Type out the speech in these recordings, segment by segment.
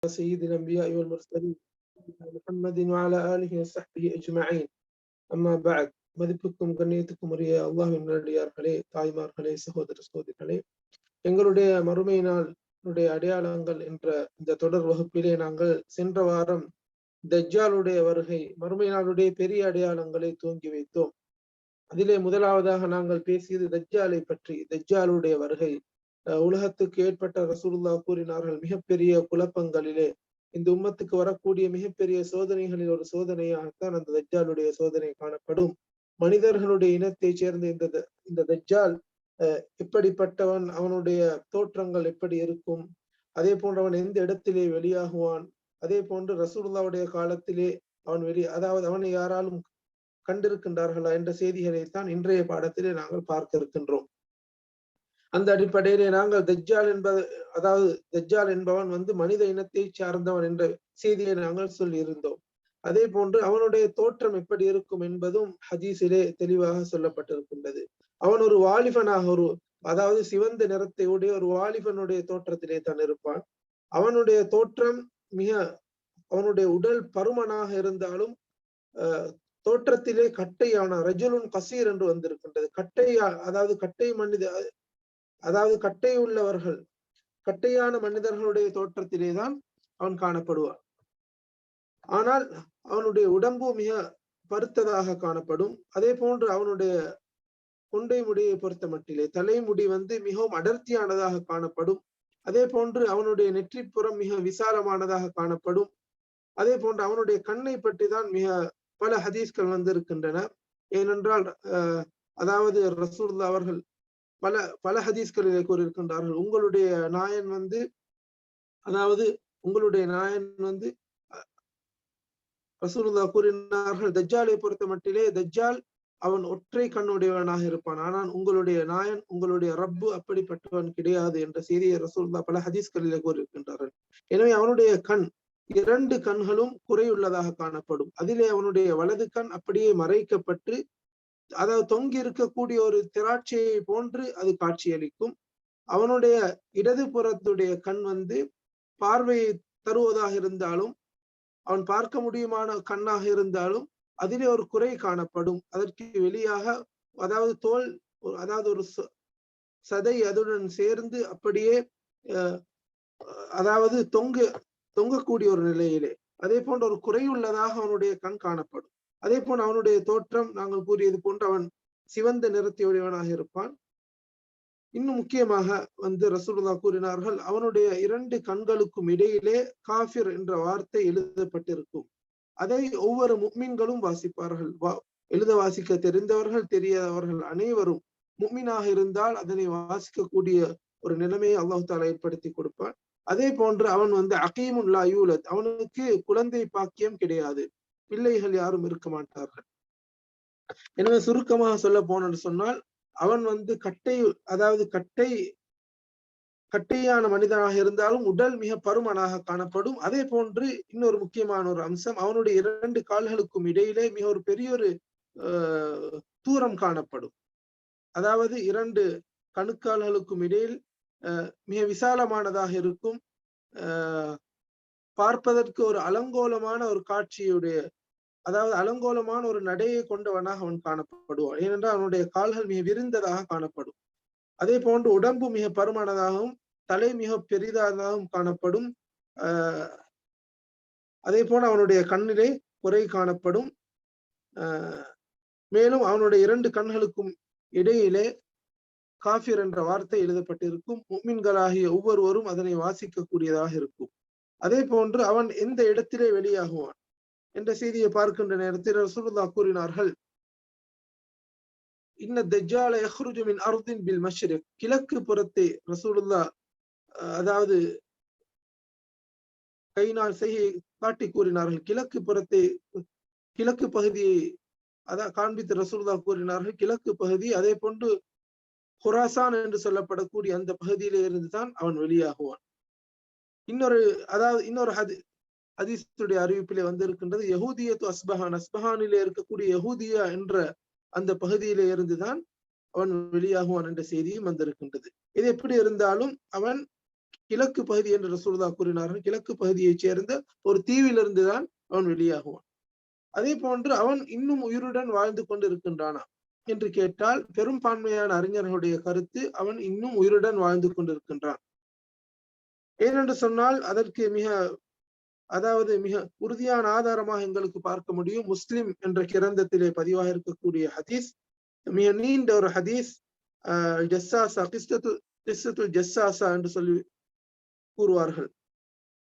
سيد الأنبياء والمرسلين محمد وعلى آله وصحبه أجمعين. أما بعد, மதிப்புக்கும் கண்ணியத்துக்கும் உரிய அல்லாஹ்வின் நல்லடியார்களே, தாய்மார்களே, சகோதர சகோதரிகளே, எங்களுடைய மறுமை நாளுடைய அடையாளங்கள் என்ற இந்த தொடர் வகுப்பிலே நாங்கள் சென்ற வாரம் தஜ்ஜாலுடைய வருகை, மறுமை நாளுடைய பெரிய அடையாளங்களை துவங்கி வைத்தோம். அதிலே முதலாவதாக நாங்கள் பேசியது தஜ்ஜாலை பற்றி. தஜ்ஜாலுடைய வருகை உலகத்துக்கு ஏற்பட்ட ரசூலுல்லாஹ் கூறினார்கள், மிகப்பெரிய குழப்பங்களிலே இந்த உம்மத்துக்கு வரக்கூடிய மிகப்பெரிய சோதனைகளில் ஒரு சோதனையாகத்தான் அந்த தஜ்ஜாலுடைய சோதனை காணப்படும். மனிதர்களுடைய இனத்தை சேர்ந்த இந்த தஜ்ஜால் எப்படிப்பட்டவன், அவனுடைய தோற்றங்கள் எப்படி இருக்கும், அதே போன்று அவன் எந்த இடத்திலே வெளியாகுவான், அதே போன்று ரசூலுல்லாஹ்வுடைய காலத்திலே அதாவது அவனை யாராலும் கண்டிருக்கின்றார்களா என்ற செய்திகளைத்தான் இன்றைய பாடத்திலே நாங்கள் பார்க்க இருக்கின்றோம். அந்த அடிப்படையிலே நாங்கள் தஜ்ஜால் என்பவன் மனித இனத்தை சார்ந்தவன் என்ற செய்தியை நாங்கள் சொல்லி இருந்தோம். அதே போன்று அவனுடைய தோற்றம் எப்படி இருக்கும் என்பதும் ஹதீஸிலே தெளிவாக சொல்லப்பட்டிருக்கின்றது. அவன் ஒரு வாலிபனாக, அதாவது சிவந்த நிறத்தை உடைய ஒரு வாலிபனுடைய தோற்றத்திலே தான் இருப்பான். அவனுடைய தோற்றம் அவனுடைய உடல் பருமனாக இருந்தாலும் தோற்றத்திலே கட்டையான ரஜுலுன் கசீர் என்று வந்திருக்கின்றது. கட்டை உள்ளவர்கள், கட்டையான மனிதர்களுடைய தோற்றத்திலே தான் அவன் காணப்படுவான். ஆனால் அவனுடைய உடம்பு மிக பருத்ததாக காணப்படும். அதே போன்று அவனுடைய கொண்டை முடியை பொறுத்த மட்டிலே தலைமுடி மிகவும் அடர்த்தியானதாக காணப்படும். அதே போன்று அவனுடைய நெற்றிப்புறம் மிக விசாலமானதாக காணப்படும். அதே போன்று அவனுடைய கண்ணை பற்றி தான் மிக பல ஹதீஸ்கள் வந்திருக்கின்றன. ஏனென்றால் அதாவது ரசூலுல்லாஹ் அவர்கள் பல ஹதீஸ்களிலே கூறியிருக்கின்றார்கள், உங்களுடைய நாயன் ரசூலுல்லாஹ் கூறினார்கள், தஜ்ஜாலை பொறுத்த மட்டிலே தஜ்ஜால் அவன் ஒற்றை கண்ணுடையவனாக இருப்பான், ஆனால் உங்களுடைய நாயன், உங்களுடைய ரப்பு அப்படிப்பட்டவன் கிடையாது என்ற செய்தியை ரசூலுல்லாஹ் பல ஹதீஸ்களிலே கூறியிருக்கின்றார்கள். எனவே அவனுடைய இரண்டு கண்களும் குறையுள்ளதாக காணப்படும். அதிலே அவனுடைய வலது கண் அப்படியே மறைக்கப்பட்டு, அதாவது தொங்கி இருக்கக்கூடிய ஒரு திராட்சையை போன்று அது காட்சியளிக்கும். அவனுடைய இடது புறத்துடைய கண் பார்வையை தருவதாக இருந்தாலும், அவன் பார்க்க முடியுமான கண்ணாக இருந்தாலும் அதிலே ஒரு குறை காணப்படும். அதற்கு வெளியாக அதாவது தோல், அதாவது ஒரு சதை அதுடன் சேர்ந்து அப்படியே அதாவது தொங்கக்கூடிய ஒரு நிலையிலே, அதே போன்ற ஒரு குறையுள்ளதாக அவனுடைய கண் காணப்படும். அதே போன்று அவனுடைய தோற்றம் நாங்கள் கூறியது போன்று அவன் சிவந்த நிறத்தையுடையவனாக இருப்பான். இன்னும் முக்கியமாக ரசூலுல்லாஹ் கூறினார்கள், அவனுடைய இரண்டு கண்களுக்கும் இடையிலே காஃபிர் என்ற வார்த்தை எழுதப்பட்டிருக்கும். அதை ஒவ்வொரு முஃமின்களும் வாசிப்பார்கள். எழுத வாசிக்க தெரிந்தவர்கள், தெரியாதவர்கள் அனைவரும் முஃமினாக இருந்தால் அதனை வாசிக்கக்கூடிய ஒரு நிலைமையை அல்லாஹ் தஆலா ஏற்படுத்தி கொடுப்பான். அதே போன்று அவன் அகீமுன் லா யூலத், அவனுக்கு குழந்தை பாக்கியம் கிடையாது, பிள்ளைகள் யாரும் இருக்க மாட்டார்கள். எனவே சுருக்கமாக சொல்ல போனன்னு சொன்னால், அவன் கட்டையான மனிதனாக இருந்தாலும் உடல் மிக பருமனாக காணப்படும். அதே போன்று இன்னொரு முக்கியமான ஒரு அம்சம், அவனுடைய இரண்டு கால்களுக்கும் இடையிலே மிக ஒரு பெரிய ஒரு தூரம் காணப்படும். அதாவது இரண்டு கணுக்கால்களுக்கும் இடையில் மிக விசாலமானதாக இருக்கும். பார்ப்பதற்கு ஒரு அலங்கோலமான ஒரு காட்சியுடைய, அதாவது அலங்கோலமான ஒரு நடையை கொண்டவனாக அவன் காணப்படுவான். ஏனென்றால் அவனுடைய கால்கள் மிக விரிந்ததாக காணப்படும். அதே போன்று உடம்பு மிக பருமனதாகவும் தலை மிக பெரிதாகவும் காணப்படும். அதே போன்று அவனுடைய கண்ணிலே குறை காணப்படும். மேலும் அவனுடைய இரண்டு கண்களுக்கும் இடையிலே காஃபிர் என்ற வார்த்தை எழுதப்பட்டிருக்கும். முஃமின்களாகிய ஒவ்வொருவரும் அதனை வாசிக்கக்கூடியதாக இருக்கும். அதே போன்று அவன் எந்த இடத்திலே வெளியாகுவான் என்ற செய்தியை பார்க்கின்ற நேரத்தில் ரசூலுல்லாஹ் கூறினார்கள், இன்ன தஜ்ஜால யஹ்ருஜு மின் அர்தின் பில் மஷ்ரிக், கிழக்கு புறத்தை ரசூலுல்லாஹ் அதாவது கையினால் செய்கை காட்டி கூறினார்கள். கிழக்கு பகுதியை காண்பித்து ரசூலுல்லாஹ் கூறினார்கள், கிழக்கு பகுதி, அதே போன்று குராசான் என்று சொல்லப்படக்கூடிய அந்த பகுதியிலே இருந்துதான் அவன் வெளியாகுவான். இன்னொரு ஹதீஸுடைய அறிவிப்பிலே வந்திருக்கின்றது, யஹூதியத்து அஸ்பஹான், அஸ்பஹானிலே இருக்கக்கூடிய யஹூதியா என்ற அந்த பகுதியிலே இருந்துதான் அவன் வெளியாகுவான் என்ற செய்தியும் வந்திருக்கின்றது. இது எப்படி இருந்தாலும் அவன் கிழக்கு பகுதி என்று ரசூலுல்லாஹ் கூறினார்கள். கிழக்கு பகுதியைச் சேர்ந்த ஒரு தீவிலிருந்து தான் அவன் வெளியாகுவான். அதே போன்று அவன் இன்னும் உயிருடன் வாழ்ந்து கொண்டு இருக்கின்றானா என்று கேட்டால் பெரும்பான்மையான அறிஞர்களுடைய கருத்து அவன் இன்னும் உயிருடன் வாழ்ந்து கொண்டிருக்கின்றான். ஏனென்று சொன்னால் அதற்கு மிக உறுதியான ஆதாரமாக எங்களுக்கு பார்க்க முடியும். முஸ்லிம் என்ற கிரந்தத்திலே பதிவாக இருக்கக்கூடிய ஹதீஸ், மிக நீண்ட ஒரு ஹதீஸ். ஜஸ்ஸாசா கிஸ்ஸத்துல் ஜஸ்ஸாசா என்று சொல்லி கூறுவார்கள்.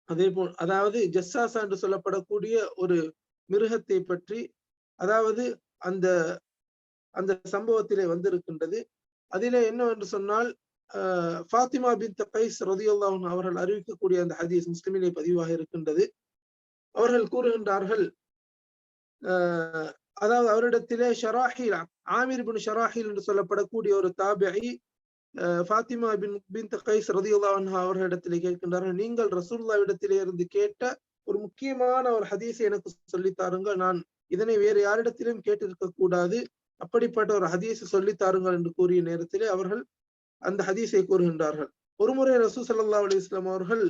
அதே போல் அதாவது ஜஸ்ஸாசா என்று சொல்லப்படக்கூடிய ஒரு மிருகத்தை பற்றி, அதாவது அந்த அந்த சம்பவத்திலே வந்திருக்கின்றது. அதிலே என்னவென்று சொன்னால், ஃபாத்திமா பின்த் கைஸ் ரலியல்லாஹு அன்ஹா அவர்கள் அறிவிக்கக்கூடிய அந்த ஹதீஸ் முஸ்லிமிலே பதிவாக இருக்கின்றது. அவர்கள் கூறுகின்றார்கள், அதாவது அவரிடத்திலே ஷராஹில், ஆமிர் பின் ஷராஹில் என்று சொல்லப்படக்கூடிய ஒரு தாபிஇ ஃபாத்திமா பின்த் கைஸ் ரலியல்லாஹு அன்ஹா அவர்களிடத்திலே கேட்கின்றார்கள், நீங்கள் ரசூலுல்லாஹ்விடத்திலே இருந்து கேட்ட ஒரு முக்கியமான ஒரு ஹதீஸை எனக்கு சொல்லித்தாருங்கள், நான் இதனை வேறு யாரிடத்திலும் கேட்டிருக்க கூடாது, அப்படிப்பட்ட ஒரு ஹதீஸை சொல்லித்தாருங்கள் என்று கூறிய நேரத்திலே அவர்கள் அந்த ஹதீஸை கூறுகின்றார்கள். ஒருமுறை ரசூல் ஸல்லல்லாஹு அலைஹி வஸல்லம் அவர்கள்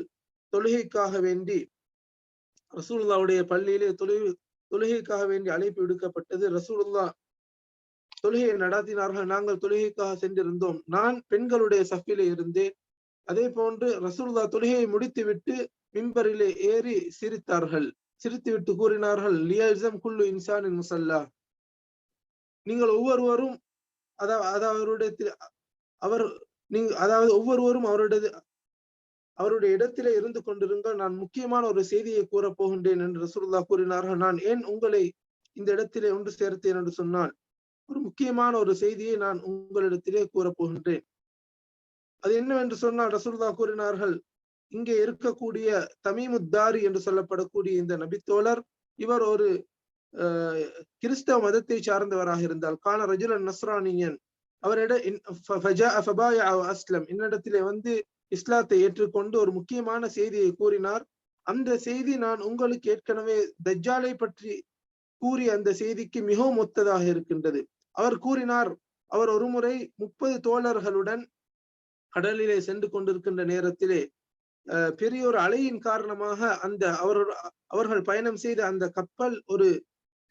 தொழுகைக்காக வேண்டி ரசூலுல்லாஹ்வுடைய பள்ளியிலே தொழுகைக்காக வேண்டி அழைப்பு விடுக்கப்பட்டது. ரசூலுல்லாஹ் தொழுகையை நடத்தினார்கள். நாங்கள் தொழுகைக்காக சென்றிருந்தோம். நான் பெண்களுடைய சஃபிலே இருந்தேன். அதே போன்று ரசூலுல்லாஹ் தொழுகையை முடித்துவிட்டு மிம்பரிலே ஏறி சிரித்தார்கள். சிரித்துவிட்டு கூறினார்கள், லியல்ஸம் குல்லு இன்சானின் முஸல்லா, நீங்கள் ஒவ்வொருவரும் ஒவ்வொருவரும் அவருடைய இடத்திலே இருந்து கொண்டிருங்கள், நான் முக்கியமான ஒரு செய்தியை கூறப் போகின்றேன் என்று ரசூலுல்லாஹ் கூறினார்கள். நான் ஏன் உங்களை இந்த இடத்திலே ஒன்று சேர்த்தேன் என்று சொன்னால், ஒரு முக்கியமான ஒரு செய்தியை நான் உங்களிடத்திலே கூறப் போகின்றேன். அது என்னவென்று சொன்னால், ரசூலுல்லாஹ் கூறினார்கள், இங்கே இருக்கக்கூடிய தமீமுத்தாரி என்று சொல்லப்படக்கூடிய இந்த நபித்தோழர், இவர் ஒரு கிறிஸ்தவ மதத்தை சார்ந்தவராக இருந்தால், கான ரஜுலன் நஸ்ரானியன், என்னிடத்திலே வந்து இஸ்லாத்தை ஏற்றுக்கொண்டு ஒரு முக்கியமான செய்தியை கூறினார். அந்த செய்தி நான் உங்களுக்கு ஏற்கனவே தஜ்ஜாலை பற்றி கூறிய அந்த செய்திக்கு மிகவும் ஒத்ததாக இருக்கின்றது. அவர் கூறினார், அவர் ஒருமுறை 30 தோழர்களுடன் கடலிலே சென்று கொண்டிருக்கின்ற நேரத்திலே பெரிய ஒரு அலையின் காரணமாக அவர்கள் பயணம் செய்த அந்த கப்பல் ஒரு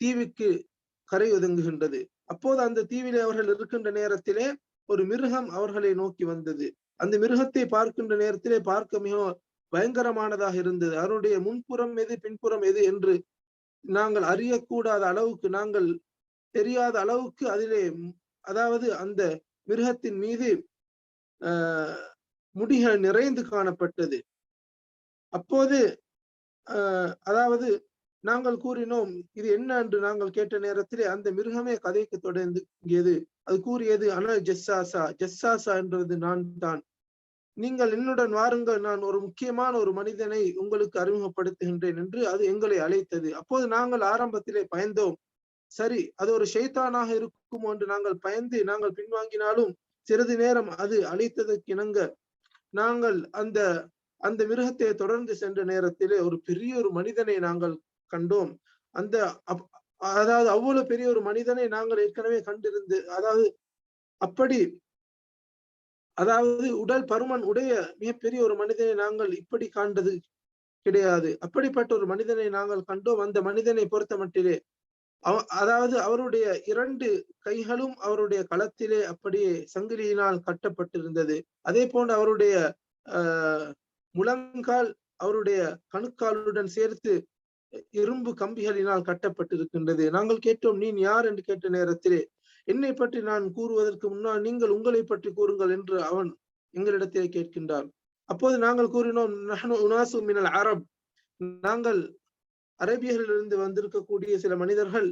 தீவுக்கு கரை ஒதுங்குகின்றது. அப்போது அந்த தீவிலே அவர்கள் இருக்கின்ற நேரத்திலே ஒரு மிருகம் அவர்களை நோக்கி வந்தது. அந்த மிருகத்தை பார்க்கின்ற நேரத்திலே பார்க்க மிகவும் பயங்கரமானதாக இருந்தது. அவருடைய முன்புறம் எது பின்புறம் எது என்று நாங்கள் அறியக்கூடாத அளவுக்கு, நாங்கள் தெரியாத அளவுக்கு அதிலே, அதாவது அந்த மிருகத்தின் மீது முடிகள் நிறைந்து காணப்பட்டது. அப்போது அதாவது நாங்கள் கூறினோம், இது என்ன என்று நாங்கள் கேட்ட நேரத்திலே அந்த மிருகமே கதைக்கு தொடங்கியது. அது கூறியது, ஆனால் ஜஸ்ஸாசா என்றது நான் தான், நீங்கள் என்னுடன் வாருங்கள், நான் ஒரு முக்கியமான ஒரு மனிதனை உங்களுக்கு அறிமுகப்படுத்துகின்றேன் என்று அது எங்களை அழைத்தது. அப்போது நாங்கள் ஆரம்பத்திலே பயந்தோம். சரி, அது ஒரு ஷைத்தானாக இருக்குமோ என்று நாங்கள் பயந்து நாங்கள் பின்வாங்கினாலும் சிறிது நேரம் அது அழைத்ததற்கு இணங்க நாங்கள் அந்த மிருகத்தை தொடர்ந்து சென்ற நேரத்திலே ஒரு பெரிய ஒரு மனிதனை நாங்கள் கண்டோம். அதாவது அவ்வளவு பெரிய ஒரு மனிதனை நாங்கள் ஏற்கனவே கண்டிருந்து, அதாவது உடல் பருமன் உடைய மிகப்பெரிய ஒரு மனிதனை நாங்கள் இப்படி காண்டது கிடையாது. அப்படிப்பட்ட ஒரு மனிதனை நாங்கள் கண்டோம். அந்த மனிதனை பொறுத்த மட்டிலே அதாவது அவருடைய 2 கைகளும் அவருடைய களத்திலே அப்படியே சங்கிலியினால் கட்டப்பட்டிருந்தது. அதே போன்று அவருடைய முழங்கால் அவருடைய கணுக்காலுடன் சேர்த்து இரும்பு கம்பிகளினால் கட்டப்பட்டிருக்கின்றது. நாங்கள் கேட்டோம், நீ யார் என்று கேட்ட நேரத்திலே, என்னை பற்றி நான் கூறுவதற்கு முன்னால் நீங்கள் உங்களை பற்றி கூறுங்கள் என்று அவன் எங்களிடத்திலே கேட்கின்றான். அப்போது நாங்கள் கூறினோம், நஹ்னு உனாசு மினல் அரப், நாங்கள் அரேபியர்களிலிருந்து வந்திருக்கக்கூடிய சில மனிதர்கள்.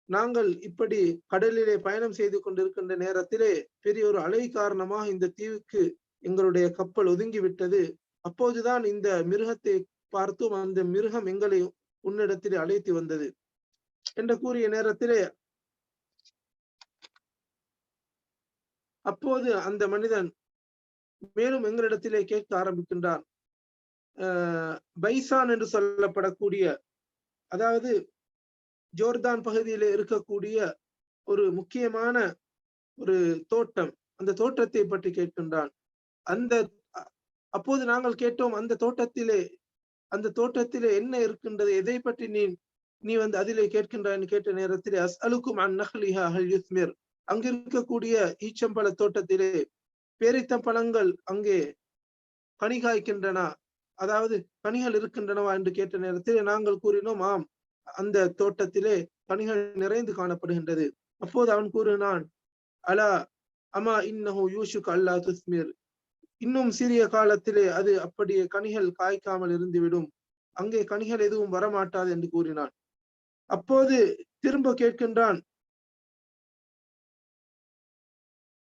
நாங்கள் இப்படி கடலிலே பயணம் செய்து கொண்டிருக்கின்ற நேரத்திலே பெரிய ஒரு அலை காரணமாக இந்த தீவுக்கு எங்களுடைய கப்பல் ஒதுங்கிவிட்டது. அப்போதுதான் இந்த மிருகத்தை பார்த்தும் அந்த மிருகம் எங்களை உன்னிடத்திலே அழைத்து வந்தது என்று கூறிய நேரத்திலே, அப்போது அந்த மனிதன் மேலும் எங்களிடத்திலே கேட்க ஆரம்பிக்கின்றான். பைசான் என்று சொல்லப்படக்கூடிய, அதாவது ஜோர்தான் பகுதியிலே இருக்கக்கூடிய ஒரு முக்கியமான ஒரு தோட்டம், அந்த தோட்டத்தை பற்றி கேட்கின்றான். அப்போது நாங்கள் கேட்டோம், அந்த தோட்டத்திலே என்ன இருக்கின்றது, எதை பற்றி நீ வந்து அதிலே கேட்கின்றாய் கேட்ட நேரத்திலே, அஸ்அலுக்கும் அன் நஹ்லிஹா ஹல் யுஸ்மிர், அங்கு இருக்கக்கூடிய ஈச்சம்பழ தோட்டத்திலே பேரித்த பழங்கள் அங்கே கனி காய்க்கின்றன, அதாவது கனிகள் இருக்கின்றனவா என்று கேட்ட நேரத்தில் நாங்கள் கூறினோம், ஆம், அந்த தோட்டத்திலே கனிகள் நிறைந்து காணப்படுகின்றது. அப்போது அவன் கூறினான், அலா அமா இன்னஹு யூஷுக் அல்லா துஸ்மிர், இன்னும் சிறிய காலத்திலே அது அப்படியே கனிகள் காய்க்காமல் இருந்துவிடும், அங்கே கனிகள் எதுவும் வரமாட்டாது என்று கூறினான். அப்போது திரும்ப கேட்கின்றான்,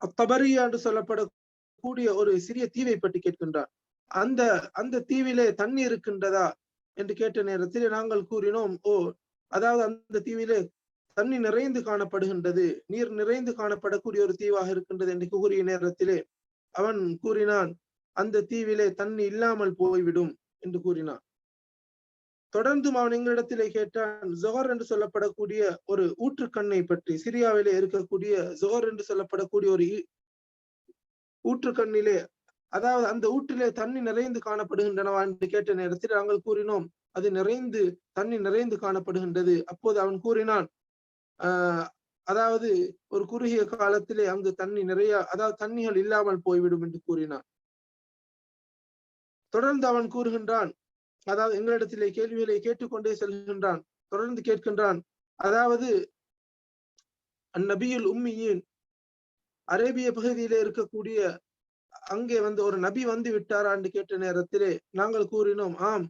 அத்தபரியா என்று சொல்லப்படக்கூடிய ஒரு சிறிய தீவை பற்றி கேட்கின்றான். அந்த தீவிலே தண்ணி இருக்கின்றதா என்று கேட்ட நேரத்தில் நாங்கள் கூறினோம், ஓ, அதாவது அந்த தீவிலே தண்ணி நிறைந்து காணப்படுகின்றது, நீர் நிறைந்து காணப்படக்கூடிய ஒரு தீவாக இருக்கின்றது என்று கூறிய நேரத்திலே அவன் கூறினான், அந்த தீவிலே தண்ணி இல்லாமல் போய்விடும் என்று கூறினான். தொடர்ந்தும் அவன் எங்களிடத்திலே கேட்டான், ஜொஹர் என்று சொல்லப்படக்கூடிய ஒரு ஊற்றுக்கண்ணை பற்றி, சிரியாவிலே இருக்கக்கூடிய ஜொஹர் என்று சொல்லப்படக்கூடிய ஒரு ஊற்றுக்கண்ணிலே, அதாவது அந்த ஊற்றிலே தண்ணி நிறைந்து காணப்படுகின்றனவா என்று கேட்ட நேரத்தில் நாங்கள் கூறினோம், அது தண்ணி நிறைந்து காணப்படுகின்றது. அப்போது அவன் கூறினான், அதாவது ஒரு குறுகிய காலத்திலே அங்கு தண்ணி நிறைய, அதாவது தண்ணிகள் இல்லாமல் போய்விடும் என்று கூறினான். தொடர்ந்து அவன் கூறுகின்றான், அதாவது எங்களிடத்திலே கேள்விகளை கேட்டுக்கொண்டே செல்கின்றான். தொடர்ந்து கேட்கின்றான், அதாவது அந்நபியுல் உம்மியின், அரேபிய பகுதியிலே இருக்கக்கூடிய அங்கே வந்து ஒரு நபி வந்து விட்டாரா என்று கேட்ட நேரத்திலே நாங்கள் கூறினோம், ஆம்,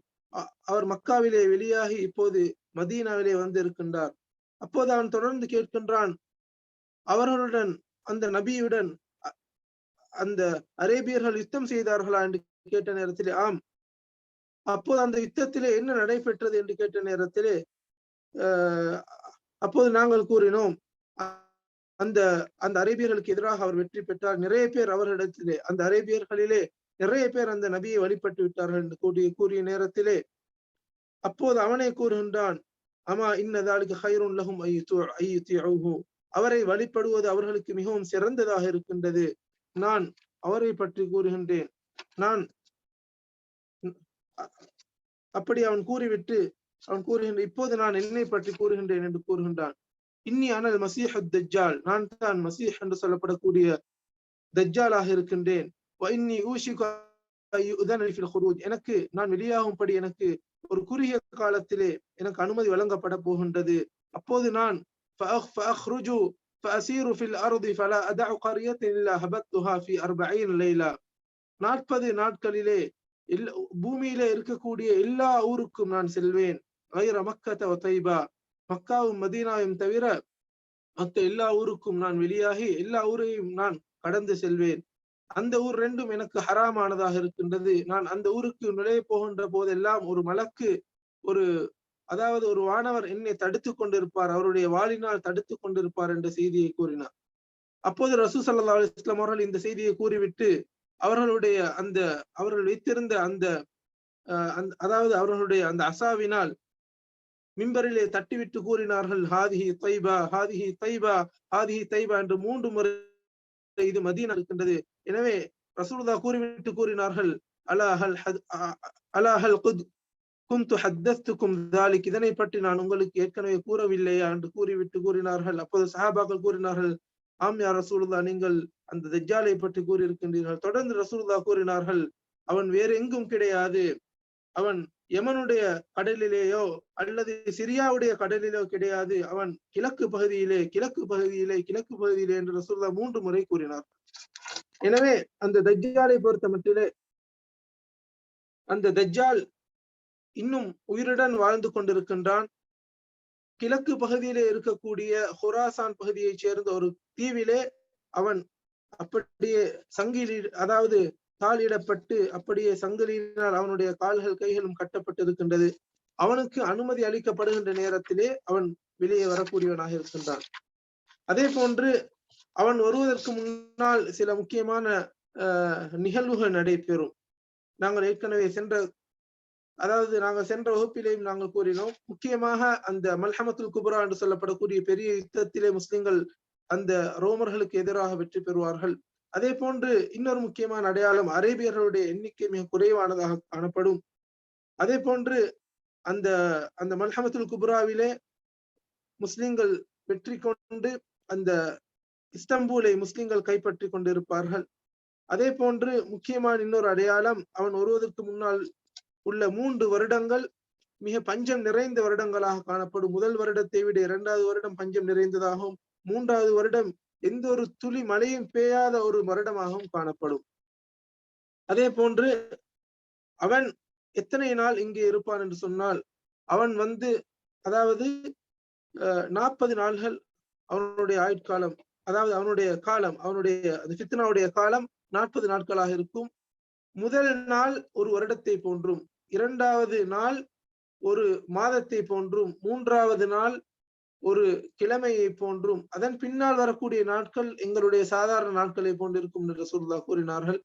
அவர் மக்காவிலே வெளியாகி இப்போது மதீனாவிலே வந்து இருக்கின்றார். அப்போது அவன் தொடர்ந்து கேட்கின்றான், அவர்களுடன், அந்த நபியுடன் அந்த அரேபியர்கள் யுத்தம் செய்தார்களா என்று கேட்ட நேரத்திலே ஆம். அப்போது அந்த யுத்தத்திலே என்ன நடைபெற்றது என்று கேட்ட நேரத்திலே அப்போது நாங்கள் கூறினோம், அந்த அரேபியர்களுக்கு எதிராக அவர் வெற்றி பெற்றார். நிறைய பேர் அவர்களிடத்திலே, அந்த அரேபியர்களிலே நிறைய பேர் அந்த நபியை வழிபட்டு விட்டார்கள் என்று கூறிய நேரத்திலே அப்போது அவனை கூறுகின்றான், அமா இன்னதாலுக்கு ஹைருன் லஹும் ஐயுத்திஊஹு, அவரை வழிபடுவது அவர்களுக்கு மிகவும் சிறந்ததாக இருக்கின்றது. நான் அவரை பற்றி கூறுகின்றேன். அப்படி அவன் கூறிவிட்டு அவன் கூறுகின்ற, இப்போது நான் என்னை பற்றி கூறுகின்றேன் என்று கூறுகின்றான். இன்னி அனல் மசீஹ் தஜ்ஜால், நான் தான் மசீஹ் என்று சொல்லப்படக்கூடிய தஜ்ஜாலாக இருக்கின்றேன். எனக்கு நான் வெளியாகும்படி எனக்கு ஒரு குறுகிய காலத்திலே எனக்கு அனுமதி வழங்கப்பட போகின்றது. அப்போது நான் 40 நாட்களிலே பூமியிலே இருக்கக்கூடிய எல்லா ஊருக்கும் நான் செல்வேன். மக்காவும் மதீனாவும் தவிர மற்ற எல்லா ஊருக்கும் நான் வெளியாகி எல்லா ஊரையும் நான் கடந்து செல்வேன். அந்த ஊர் ரெண்டும் எனக்கு ஹராமானதாக இருக்கின்றது. நான் அந்த ஊருக்கு நுழைய போகின்ற போதெல்லாம் ஒரு மலக்கு, அதாவது ஒரு வானவர் என்னை தடுத்து கொண்டிருப்பார், அவருடைய வாளினால் தடுத்து கொண்டிருப்பார் என்ற செய்தியை கூறினார். அப்போது ரசூல் ஸல்லல்லாஹு அலைஹி வஸல்லம் அவர்கள் இந்த செய்தியை கூறிவிட்டு அவர்கள் வைத்திருந்த அதாவது அவர்களுடைய அந்த அசாவினால் மிம்பரிலே தட்டிவிட்டு கூறினார்கள், ஹாதிஹி தைபா, ஹாதிஹி தைபா, ஹாதிஹி தைபா என்று 3 முறை இது மதீனா இருக்கின்றது. எனவே ரசூலுல்லாஹ் கூறிவிட்டு கூறினார்கள், அலாஹல் குந்து ஹத்தஸ்துக்கும் தாலிக், இதனை பற்றி நான் உங்களுக்கு ஏற்கனவே கூறவில்லையா என்று கூறிவிட்டு கூறினார்கள். அப்போது சஹாபாக்கள் கூறினார்கள், ஆம் யா ரசூலுல்லாஹ், நீங்கள் அந்த தஜ்ஜாலை பற்றி கூறியிருக்கின்றீர்கள். தொடர்ந்து ரசூலுல்லாஹ் கூறினார்கள், அவன் வேறு எங்கும் கிடையாது, அவன் யமனுடைய கடலிலேயோ அல்லது சிரியாவுடைய கடலிலோ கிடையாது, அவன் கிழக்கு பகுதியிலே என்று ரசூலுல்லாஹ் 3 முறை கூறினார். எனவே அந்த தஜ்ஜாலை பொறுத்த மட்டிலே அந்த தஜ்ஜால் இன்னும் உயிருடன் வாழ்ந்து கொண்டிருக்கின்றான். கிழக்கு பகுதியிலே இருக்கக்கூடிய ஹுராசான் பகுதியைச் சேர்ந்த ஒரு தீவிலே அவன் அப்படியே சங்கிலி, அதாவது தாளிடப்பட்டு அப்படியே சங்கிலியினால் அவனுடைய கால்கள் கைகளும் கட்டப்பட்டிருக்கின்றது. அவனுக்கு அனுமதி அளிக்கப்படுகின்ற நேரத்திலே அவன் வெளியே வரக்கூடியவனாக இருக்கின்றான். அதே போன்று அவன் வருவதற்கு முன்னால் சில முக்கியமான நிகழ்வுகள் நடைபெறும். நாங்கள் ஏற்கனவே சென்ற வகுப்பிலேயும் நாங்கள் கூறினோம். முக்கியமாக அந்த மல்ஹமத்துல் குப்ரா என்று சொல்லப்படக்கூடிய பெரிய யுத்தத்திலே முஸ்லிம்கள் அந்த ரோமர்களுக்கு எதிராக வெற்றி பெறுவார்கள். அதே போன்று இன்னொரு முக்கியமான அடையாளம், அரேபியர்களுடைய எண்ணிக்கை மிக குறைவானதாக காணப்படும். அதே போன்று அந்த அந்த மல்ஹமத்துல் குப்ராவிலே முஸ்லிம்கள் வெற்றி கொண்டு அந்த இஸ்தம்பூலை முஸ்லிம்கள் கைப்பற்றி கொண்டிருப்பார்கள். அதே போன்று முக்கியமான இன்னொரு அடையாளம், அவன் வருவதற்கு முன்னால் உள்ள 3 வருடங்கள் மிக பஞ்சம் நிறைந்த வருடங்களாக காணப்படும். முதல் வருடத்தை விட 2வது வருடம் பஞ்சம் நிறைந்ததாகவும், 3வது வருடம் எந்த ஒரு துளி மழையும் பெய்யாத ஒரு வருடமாகவும் காணப்படும். அதே போன்று அவன் எத்தனை நாள் இங்கே இருப்பான் என்று சொன்னால், அவன் அதாவது 40 நாள்கள் அவனுடைய ஆயுட்காலம், அதாவது அவனுடைய காலம், அவனுடைய ஃபித்னாவுடைய காலம் 40 நாட்களாக இருக்கும். முதல் நாள் ஒரு வருடத்தை போன்றும், 2வது நாள் ஒரு மாதத்தை போன்றும், 3வது நாள் ஒரு கிழமையை போன்றும், அதன் பின்னால் வரக்கூடிய நாட்கள் எங்களுடைய சாதாரண நாட்களை போன்றிருக்கும் என்று ரசூலுல்லாஹ் கூறினார்கள்.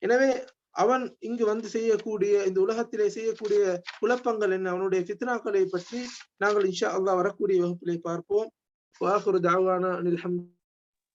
எனவே அவன் இங்கு செய்யக்கூடிய, இந்த உலகத்திலே செய்யக்கூடிய குழப்பங்கள் என்ன, அவனுடைய ஃபித்னாக்களை பற்றி நாங்கள் இன்ஷா அல்லாஹ் வரக்கூடிய வகுப்பிலே பார்ப்போம்.